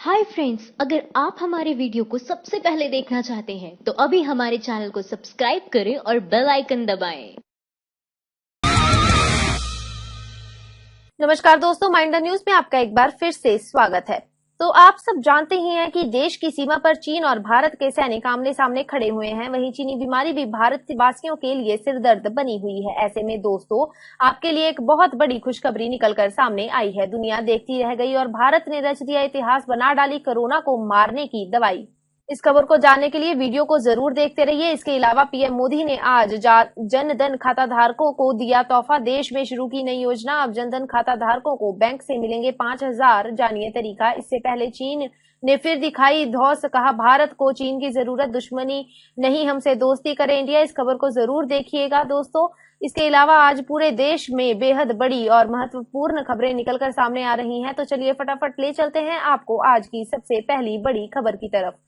Hi friends, अगर आप हमारे वीडियो को सबसे पहले देखना चाहते हैं तो अभी हमारे चैनल को सब्सक्राइब करें और बेल आइकन दबाएं। नमस्कार दोस्तों, माइंड द न्यूज में आपका एक बार फिर से स्वागत है। तो आप सब जानते ही हैं कि देश की सीमा पर चीन और भारत के सैनिक आमने सामने खड़े हुए हैं। वहीं चीनी बीमारी भी भारतवासियों के लिए सिरदर्द बनी हुई है। ऐसे में दोस्तों, आपके लिए एक बहुत बड़ी खुशखबरी निकलकर सामने आई है। दुनिया देखती रह गई और भारत ने रच दिया इतिहास, बना डाली कोरोना को मारने की दवाई। इस खबर को जानने के लिए वीडियो को जरूर देखते रहिए। इसके अलावा पीएम मोदी ने आज जन धन खाता धारकों को दिया तोहफा। देश में शुरू की नई योजना। अब जन धन खाता धारकों को बैंक से मिलेंगे 5,000। जानिए तरीका। इससे पहले चीन ने फिर दिखाई धौंस। कहा, भारत को चीन की जरूरत, दुश्मनी नहीं, हमसे दोस्ती करे इंडिया। इस खबर को जरूर देखिएगा दोस्तों। इसके अलावा आज पूरे देश में बेहद बड़ी और महत्वपूर्ण खबरें निकलकर सामने आ रही हैं। तो चलिए फटाफट ले चलते हैं आपको आज की सबसे पहली बड़ी खबर की तरफ।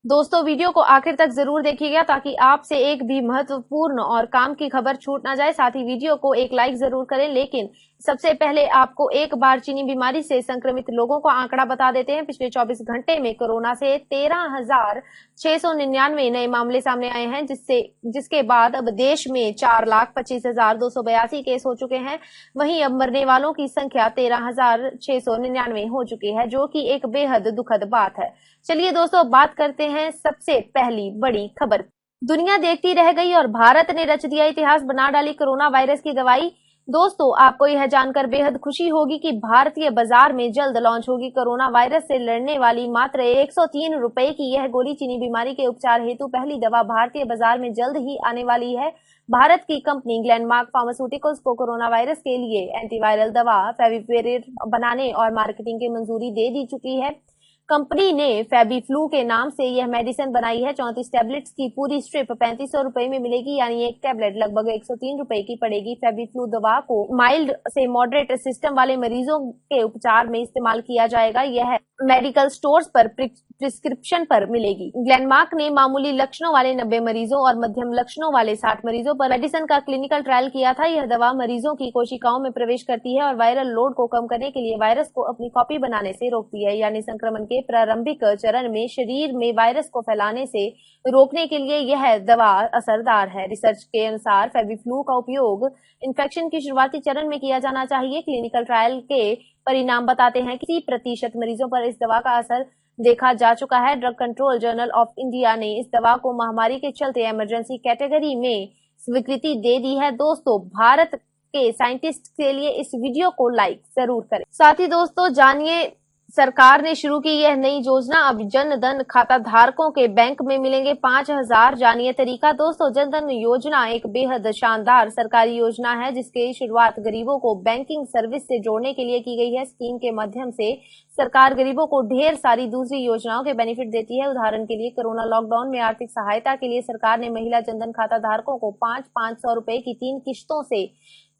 दोस्तों, वीडियो को आखिर तक जरूर देखिएगा ताकि आपसे एक भी महत्वपूर्ण और काम की खबर छूट ना जाए। साथ ही वीडियो को एक लाइक जरूर करें। लेकिन सबसे पहले आपको एक बार चीनी बीमारी से संक्रमित लोगों का आंकड़ा बता देते हैं। पिछले 24 घंटे में कोरोना से 13,699 नए मामले सामने आए हैं, जिसके बाद अब देश में 4,25,282 केस हो चुके हैं। वहीं अब मरने वालों की संख्या 13,699 हो चुकी है, जो कि एक बेहद दुखद बात है। चलिए दोस्तों, बात करते हैं सबसे पहली बड़ी खबर। दुनिया देखती रह गई और भारत ने रच दिया इतिहास, बना डाली कोरोना वायरस की दवाई। दोस्तों, आपको यह जानकर बेहद खुशी होगी कि भारतीय बाजार में जल्द लॉन्च होगी कोरोना वायरस से लड़ने वाली मात्र 103 रुपए की यह गोली। चीनी बीमारी के उपचार हेतु पहली दवा भारतीय बाजार में जल्द ही आने वाली है। भारत की कंपनी ग्लेनमार्क फार्मास्यूटिकल्स को कोरोना वायरस के लिए एंटीवायरल दवा फेविपिराविर बनाने और मार्केटिंग की मंजूरी दे दी चुकी है। कंपनी ने फेबीफ्लू के नाम से यह मेडिसिन बनाई है। 34 टैबलेट्स की पूरी स्ट्रिप 3500 रुपए में मिलेगी, यानी एक टैबलेट लगभग 103 रुपए की पड़ेगी। फेबीफ्लू दवा को माइल्ड से मॉडरेट सिस्टम वाले मरीजों के उपचार में इस्तेमाल किया जाएगा। यह मेडिकल स्टोर्स पर प्रिस्क्रिप्शन पर मिलेगी। ग्लेनमार्क ने मामूली लक्षणों वाले 90 मरीजों और मध्यम लक्षणों वाले 60 मरीजों पर मेडिसिन का क्लिनिकल ट्रायल किया था। यह दवा मरीजों की कोशिकाओं में प्रवेश करती है और वायरल लोड को कम करने के लिए वायरस को अपनी कॉपी बनाने से रोकती है, यानी संक्रमण के प्रारंभिक चरण में शरीर में वायरस को फैलाने से रोकने के लिए यह दवा असरदार है। रिसर्च के अनुसार फेबीफ्लू का उपयोग इन्फेक्शन की शुरुआती चरण में किया जाना चाहिए। क्लिनिकल ट्रायल के परिणाम बताते हैं कि 30% मरीजों पर इस दवा का असर देखा जा चुका है। Drug control journal of India ने इस दवा को महामारी के चलते इमरजेंसी कैटेगरी में स्वीकृति दे दी है। दोस्तों, भारत के साइंटिस्ट के लिए इस वीडियो को लाइक जरूर करें। साथ ही दोस्तों, जानिए सरकार ने शुरू की यह नई योजना। अब जन धन खाता धारकों के बैंक में मिलेंगे 5,000। जानिए तरीका। दोस्तों, जन धन योजना एक बेहद शानदार सरकारी योजना है, जिसकी शुरुआत गरीबों को बैंकिंग सर्विस से जोड़ने के लिए की गई है। स्कीम के माध्यम से सरकार गरीबों को ढेर सारी दूसरी योजनाओं के बेनिफिट देती है। उदाहरण के लिए, कोरोना लॉकडाउन में आर्थिक सहायता के लिए सरकार ने महिला जनधन खाता धारकों को 500 रुपए की 3 किश्तों से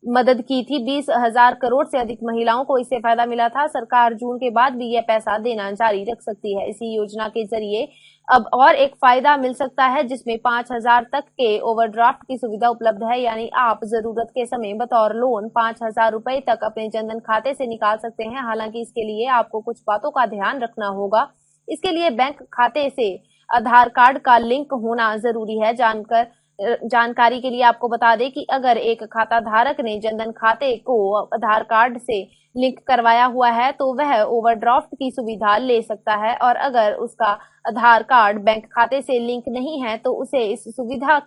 मदद की थी। 20,000 करोड़ से अधिक महिलाओं को इससे फायदा मिला था। सरकार जून के बाद भी यह पैसा देना जारी रख सकती है। इसी योजना के जरिए अब और एक फायदा मिल सकता है, जिसमें 5,000 तक के ओवरड्राफ्ट की सुविधा उपलब्ध है, यानी आप जरूरत के समय बतौर लोन 5,000 रुपए तक अपने जनधन खाते से निकाल सकते हैं। हालांकि इसके लिए आपको कुछ बातों का ध्यान रखना होगा। इसके लिए बैंक खाते से आधार कार्ड का लिंक होना जरूरी है। जानकारी के लिए आपको बता दें कि अगर एक खाता धारक ने जनधन खाते को आधार कार्ड से लिंक करवाया हुआ है तो वह ओवरड्राफ्ट की सुविधा ले सकता है, और अगर उसका आधार कार्ड बैंक खाते से लिंक नहीं है तो उसे इस सुविधा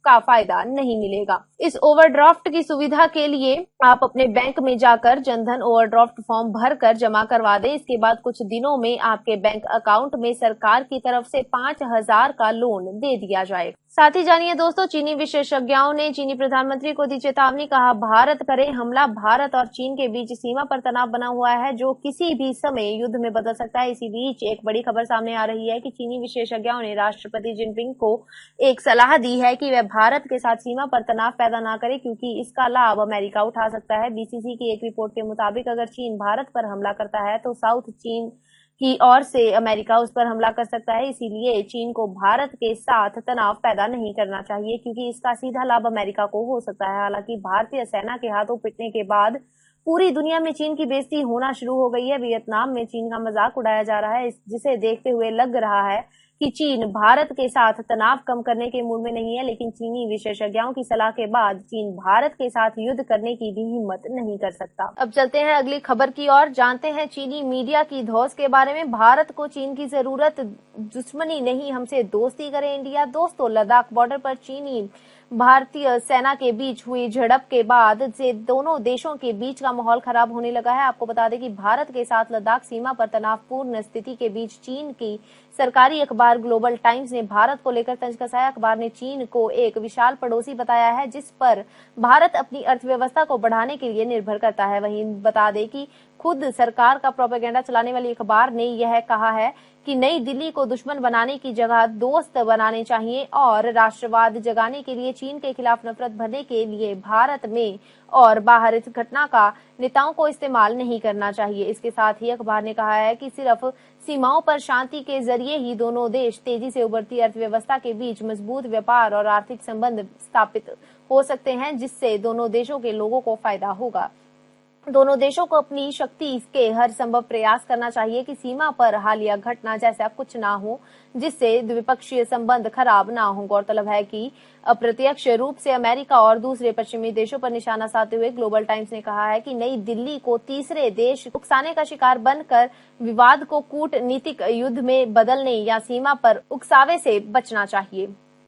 का फायदा नहीं मिलेगा। इस ओवरड्राफ्ट की सुविधा के लिए आप अपने बैंक में जाकर जनधन ओवरड्राफ्ट फॉर्म भरकर जमा करवा दें। इसके बाद कुछ दिनों में आपके बैंक अकाउंट में सरकार की तरफ से 5,000 का लोन दे दिया जाएगा। साथ ही जानिए दोस्तों, चीनी विशेषज्ञों ने चीनी प्रधानमंत्री को दी चेतावनी। कहा, भारत करे हमला। भारत और चीन के बीच सीमा पर तनाव बना हुआ है, जो किसी भी समय युद्ध में बदल सकता है। इसी बीच एक बड़ी खबर सामने आ रही है कि चीनी विशेषज्ञों ने राष्ट्रपति जिनपिंग को एक सलाह दी है कि वह भारत के साथ सीमा पर तनाव पैदा ना करे, क्योंकि इसका लाभ अमेरिका उठा सकता है। बीसीसी की एक रिपोर्ट के मुताबिक अगर चीन भारत पर हमला करता है तो साउथ चीन की ओर से अमेरिका उस पर हमला कर सकता है। इसीलिए चीन को भारत के साथ तनाव पैदा नहीं करना चाहिए, क्योंकि इसका सीधा लाभ अमेरिका को हो सकता है। हालांकि भारतीय सेना के हाथों पिटने के बाद पूरी दुनिया में चीन की बेइज्जती होना शुरू हो गई है। वियतनाम में चीन का मजाक उड़ाया जा रहा है, जिसे देखते हुए लग रहा है कि चीन भारत के साथ तनाव कम करने के मूड में नहीं है, लेकिन चीनी विशेषज्ञों की सलाह के बाद चीन भारत के साथ युद्ध करने की भी हिम्मत नहीं कर सकता। अब चलते हैं अगली खबर की ओर, जानते हैं चीनी मीडिया की धौंस के बारे में। भारत को चीन की जरूरत, दुश्मनी नहीं, हमसे दोस्ती करे इंडिया। दोस्तों, लद्दाख बॉर्डर पर चीनी भारतीय सेना के बीच हुई झड़प के बाद से दोनों देशों के बीच का माहौल खराब होने लगा है। आपको बता दें कि भारत के साथ लद्दाख सीमा पर तनावपूर्ण स्थिति के बीच चीन की सरकारी अखबार ग्लोबल टाइम्स ने भारत को लेकर तंज कसाया। अखबार ने चीन को एक विशाल पड़ोसी बताया है, जिस पर भारत अपनी अर्थव्यवस्था को बढ़ाने के लिए निर्भर करता है। वहीं बता दें कि खुद सरकार का प्रोपेगेंडा चलाने वाली अखबार ने यह कहा है कि नई दिल्ली को दुश्मन बनाने की जगह दोस्त बनाने चाहिए और राष्ट्रवाद जगाने के लिए चीन के खिलाफ नफरत भरने के लिए भारत में और बाहर इस घटना का नेताओं को इस्तेमाल नहीं करना चाहिए। इसके साथ ही अखबार ने कहा है कि सिर्फ सीमाओं पर शांति के जरिए ही दोनों देश तेजी से उभरती अर्थव्यवस्था के बीच मजबूत व्यापार और आर्थिक संबंध स्थापित हो सकते हैं, जिससे दोनों देशों के लोगों को फायदा होगा। दोनों देशों को अपनी शक्ति के हर संभव प्रयास करना चाहिए कि सीमा पर हालिया घटना जैसा कुछ ना हो, जिससे द्विपक्षीय संबंध खराब ना हो। गौरतलब है कि अप्रत्यक्ष रूप से अमेरिका और दूसरे पश्चिमी देशों पर निशाना साधते हुए ग्लोबल टाइम्स ने कहा है कि नई दिल्ली को तीसरे देश उकसाने का शिकार बनकर विवाद को कूटनीतिक युद्ध में बदलने या सीमा पर उकसावे से बचना चाहिए।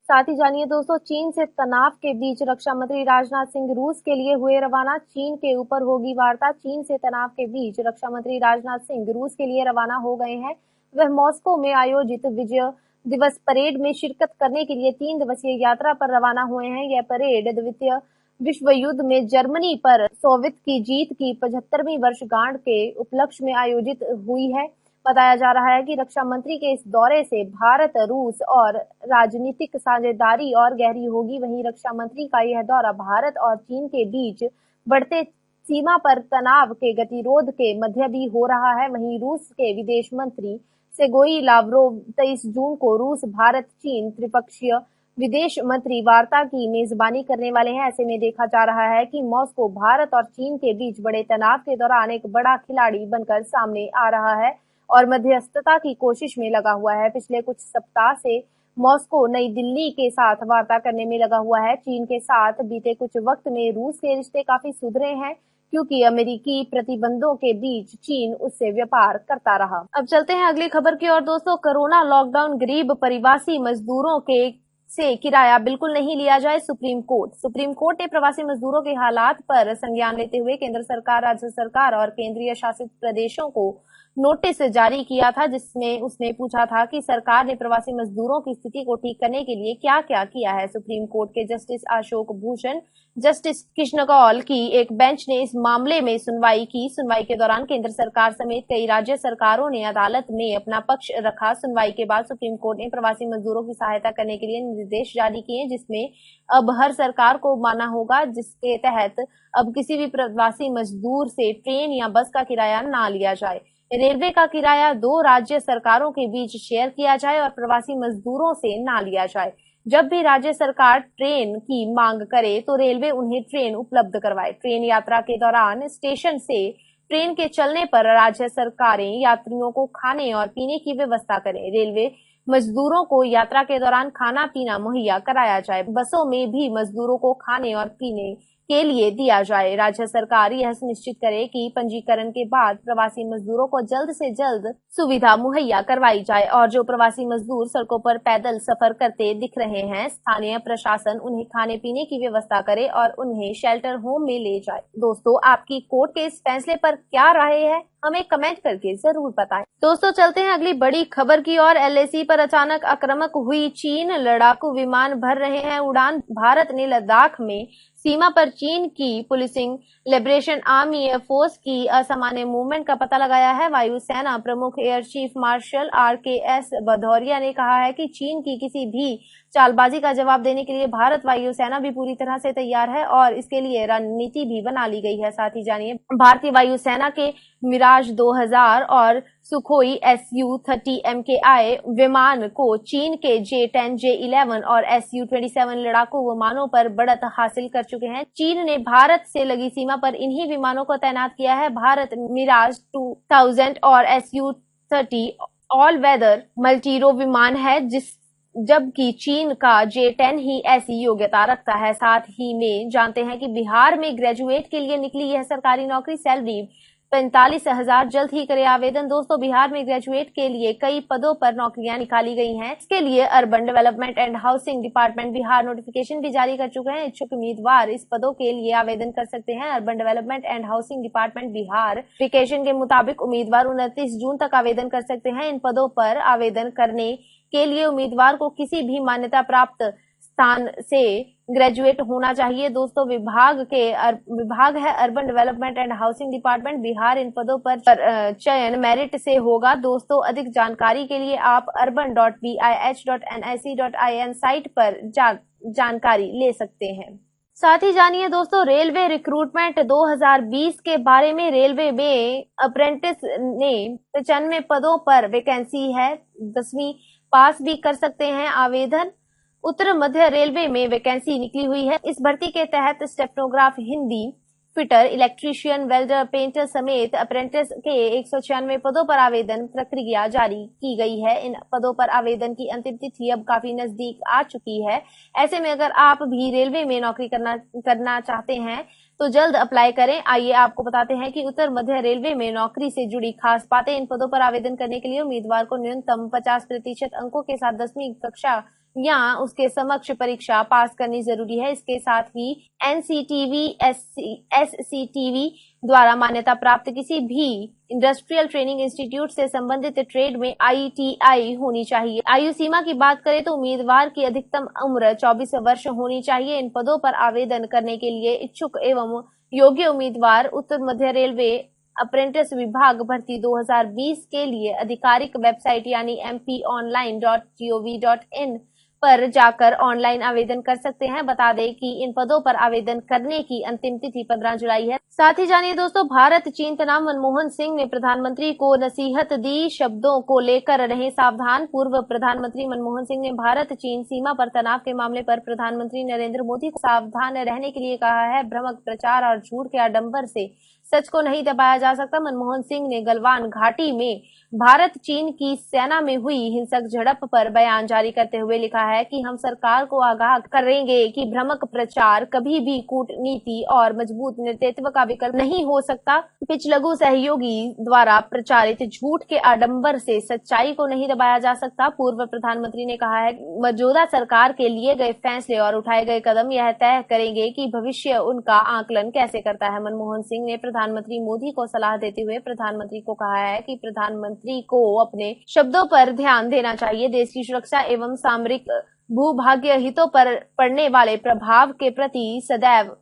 साथ ही जानिए दोस्तों, चीन से तनाव के बीच रक्षा मंत्री राजनाथ सिंह रूस के लिए हुए रवाना। चीन के ऊपर होगी वार्ता। चीन से तनाव के बीच रक्षा मंत्री राजनाथ सिंह रूस के लिए रवाना हो गए हैं। वह मॉस्को में आयोजित विजय दिवस परेड में शिरकत करने के लिए 3 दिवसीय यात्रा पर रवाना हुए हैं। यह परेड द्वितीय विश्व युद्ध में जर्मनी पर सोवियत की जीत की 75वीं वर्षगांठ के उपलक्ष्य में आयोजित हुई है। बताया जा रहा है कि रक्षा मंत्री के इस दौरे से भारत रूस और राजनीतिक साझेदारी और गहरी होगी। वहीं रक्षा मंत्री का यह दौरा भारत और चीन के बीच बढ़ते सीमा पर तनाव के गतिरोध के मध्य भी हो रहा है। वहीं रूस के विदेश मंत्री सेर्गेई लावरोव 23 जून को रूस भारत चीन त्रिपक्षीय विदेश मंत्री वार्ता की मेजबानी करने वाले हैं। ऐसे में देखा जा रहा है कि मॉस्को भारत और चीन के बीच बड़े तनाव के दौरान एक बड़ा खिलाड़ी बनकर सामने आ रहा है और मध्यस्थता की कोशिश में लगा हुआ है। पिछले कुछ सप्ताह से मॉस्को नई दिल्ली के साथ वार्ता करने में लगा हुआ है। चीन के साथ बीते कुछ वक्त में रूस के रिश्ते काफी सुधरे हैं, क्योंकि अमेरिकी प्रतिबंधों के बीच चीन उससे व्यापार करता रहा। अब चलते हैं अगली खबर की ओर दोस्तों। कोरोना लॉकडाउन गरीब प्रवासी मजदूरों के से किराया बिल्कुल नहीं लिया जाए, सुप्रीम कोर्ट ने प्रवासी मजदूरों के हालात पर संज्ञान लेते हुए केंद्र सरकार, राज्य सरकार और केंद्रीय शासित प्रदेशों को नोटिस जारी किया था, जिसमें उसने पूछा था कि सरकार ने प्रवासी मजदूरों की स्थिति को ठीक करने के लिए क्या क्या किया है। सुप्रीम कोर्ट के जस्टिस अशोक भूषण, जस्टिस कृष्ण कौल की एक बेंच ने इस मामले में सुनवाई की। सुनवाई के दौरान केंद्र सरकार समेत कई राज्य सरकारों ने अदालत में अपना पक्ष रखा। सुनवाई के बाद सुप्रीम कोर्ट ने प्रवासी मजदूरों की सहायता करने के लिए निर्देश जारी किए, जिसमें अब हर सरकार को मानना होगा, जिसके तहत अब किसी भी प्रवासी मजदूर से ट्रेन या बस का किराया ना लिया जाए। रेलवे का किराया 2 राज्य सरकारों के बीच शेयर किया जाए और प्रवासी मजदूरों से ना लिया जाए। जब भी राज्य सरकार ट्रेन की मांग करे तो रेलवे उन्हें ट्रेन उपलब्ध करवाए। ट्रेन यात्रा के दौरान स्टेशन से ट्रेन के चलने पर राज्य सरकारें यात्रियों को खाने और पीने की व्यवस्था करें। रेलवे मजदूरों को यात्रा के दौरान खाना पीना मुहैया कराया जाए। बसों में भी मजदूरों को खाने और पीने के लिए दिया जाए। राज्य सरकार यह सुनिश्चित करे कि पंजीकरण के बाद प्रवासी मजदूरों को जल्द से जल्द सुविधा मुहैया करवाई जाए और जो प्रवासी मजदूर सड़कों पर पैदल सफर करते दिख रहे हैं, स्थानीय प्रशासन उन्हें खाने पीने की व्यवस्था करे और उन्हें शेल्टर होम में ले जाए। दोस्तों, आपकी कोर्ट के इस फैसले पर क्या राय है, हमें कमेंट करके जरूर बताएं। दोस्तों, चलते हैं अगली बड़ी खबर की ओर। LAC पर अचानक आक्रामक हुई चीन, लड़ाकू विमान भर रहे हैं उड़ान। भारत ने लद्दाख में सीमा पर चीन की पुलिसिंग लिबरेशन आर्मी एयरफोर्स की असामान्य मूवमेंट का पता लगाया है। वायुसेना प्रमुख air chief marshal RKS Bhadauria ने कहा है कि चीन की किसी भी चालबाजी का जवाब देने के लिए भारत वायुसेना भी पूरी तरह से तैयार है और इसके लिए रणनीति भी बना ली गई है। साथ ही जानिए, भारतीय वायुसेना के मिराज मिराज 2000 और सुखोई Su-30 MKI विमान को चीन के J-10, J-11 और Su-27 लड़ाकू विमानों पर बढ़त हासिल कर चुके हैं। चीन ने भारत से लगी सीमा पर इन्हीं विमानों को तैनात किया है। भारत मिराज 2000 और Su-30 ऑल वेदर मल्टीरो विमान है, जबकि चीन का J-10 ही ऐसी योग्यता रखता है। साथ ही में जानते हैं कि बिहार में ग्रेजुएट के लिए निकली यह सरकारी नौकरी, सैलरी 45,000, जल्द ही करे आवेदन। दोस्तों, बिहार में ग्रेजुएट के लिए कई पदों पर नौकरियां निकाली गई हैं। इसके लिए urban development and housing department Bihar notification भी जारी कर चुके हैं। इच्छुक उम्मीदवार इस पदों के लिए आवेदन कर सकते हैं। Urban development and housing department Bihar notification के मुताबिक उम्मीदवार 29 जून तक आवेदन कर सकते हैं। इन पदों पर आवेदन करने के लिए उम्मीदवार को किसी भी मान्यता प्राप्त स्थान से ग्रेजुएट होना चाहिए। दोस्तों, विभाग है urban development and housing department Bihar. इन पदों पर चयन मेरिट से होगा। दोस्तों, अधिक जानकारी के लिए आप urban.bih.nic.in साइट पर जानकारी ले सकते हैं। साथ ही जानिए दोस्तों, रेलवे रिक्रूटमेंट 2020 के बारे में। रेलवे में अप्रेंटिस ने 95 पदों पर वैकेंसी है। 10वीं पास भी कर सकते हैं आवेदन। उत्तर मध्य रेलवे में वैकेंसी निकली हुई है। इस भर्ती के तहत stenographer, Hindi, fitter, electrician, welder, painter समेत अप्रेंटिस के 196 पदों पर आवेदन प्रक्रिया जारी की गई है। इन पदों पर आवेदन की अंतिम तिथि अब काफी नजदीक आ चुकी है। ऐसे में अगर आप भी रेलवे में नौकरी करना चाहते हैं तो जल्द अप्लाई करें। आइए आपको बताते हैं कि उत्तर मध्य रेलवे में नौकरी से जुड़ी खास बातें। इन पदों पर आवेदन करने के लिए उम्मीदवार को न्यूनतम 50% अंकों के साथ 10वीं कक्षा या उसके समक्ष परीक्षा पास करनी जरूरी है। इसके साथ ही NCTV, SCTV द्वारा मान्यता प्राप्त किसी भी इंडस्ट्रियल ट्रेनिंग इंस्टीट्यूट से संबंधित ट्रेड में ITI होनी चाहिए। आयु सीमा की बात करें तो उम्मीदवार की अधिकतम उम्र 24 वर्ष होनी चाहिए। इन पदों पर आवेदन करने के लिए इच्छुक एवं योग्य उम्मीदवार उत्तर मध्य रेलवे अप्रेंटिस विभाग भर्ती 2020 के लिए आधिकारिक वेबसाइट यानी mponline.gov.in पर जाकर ऑनलाइन आवेदन कर सकते हैं। बता दें कि इन पदों पर आवेदन करने की अंतिम तिथि 15 जुलाई है। साथ ही जानिए दोस्तों, भारत चीन तनाव, मनमोहन सिंह ने प्रधानमंत्री को नसीहत दी, शब्दों को लेकर रहें सावधान। पूर्व प्रधानमंत्री मनमोहन सिंह ने भारत चीन सीमा पर तनाव के मामले पर प्रधानमंत्री नरेंद्र मोदी को सावधान रहने के लिए कहा है। भ्रामक प्रचार और झूठ के आडंबर से सच को नहीं दबाया जा सकता। मनमोहन सिंह ने गलवान घाटी में भारत चीन की सेना में हुई हिंसक झड़प पर बयान जारी करते हुए लिखा है कि हम सरकार को आगाह करेंगे कि भ्रामक प्रचार कभी भी कूटनीति और मजबूत नेतृत्व का विकल्प नहीं हो सकता। पिछलगू सहयोगी द्वारा प्रचारित झूठ के आडंबर से सच्चाई को नहीं दबाया जा सकता। पूर्व प्रधानमंत्री ने कहा है, मौजूदा सरकार के लिए गए फैसले और उठाए गए कदम यह तय करेंगे कि भविष्य उनका आकलन कैसे करता है। मनमोहन सिंह ने प्रधानमंत्री मोदी को सलाह देते हुए प्रधानमंत्री को कहा है कि प्रधानमंत्री को अपने शब्दों पर ध्यान देना चाहिए। देश की सुरक्षा एवं सामरिक भूभाग्य हितों पर पड़ने वाले प्रभाव के प्रति सदैव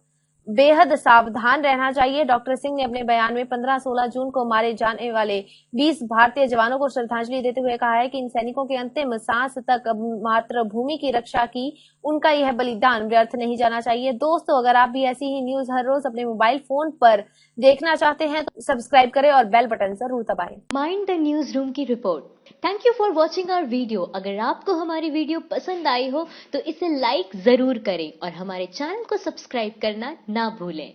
बेहद सावधान रहना चाहिए। डॉक्टर सिंह ने अपने बयान में 15-16 जून को मारे जाने वाले 20 भारतीय जवानों को श्रद्धांजलि देते हुए कहा है कि इन सैनिकों के अंतिम सांस तक मातृभूमि की रक्षा की उनका यह बलिदान व्यर्थ नहीं जाना चाहिए। दोस्तों, अगर आप भी ऐसी ही न्यूज हर रोज अपने मोबाइल फोन पर देखना चाहते हैं तो सब्सक्राइब करें और बेल बटन जरूर दबाएं। माइंड द न्यूज रूम की रिपोर्ट। Thank you for watching our video. अगर आपको हमारी वीडियो पसंद आई हो तो इसे लाइक जरूर करें और हमारे चैनल को सब्सक्राइब करना ना भूलें।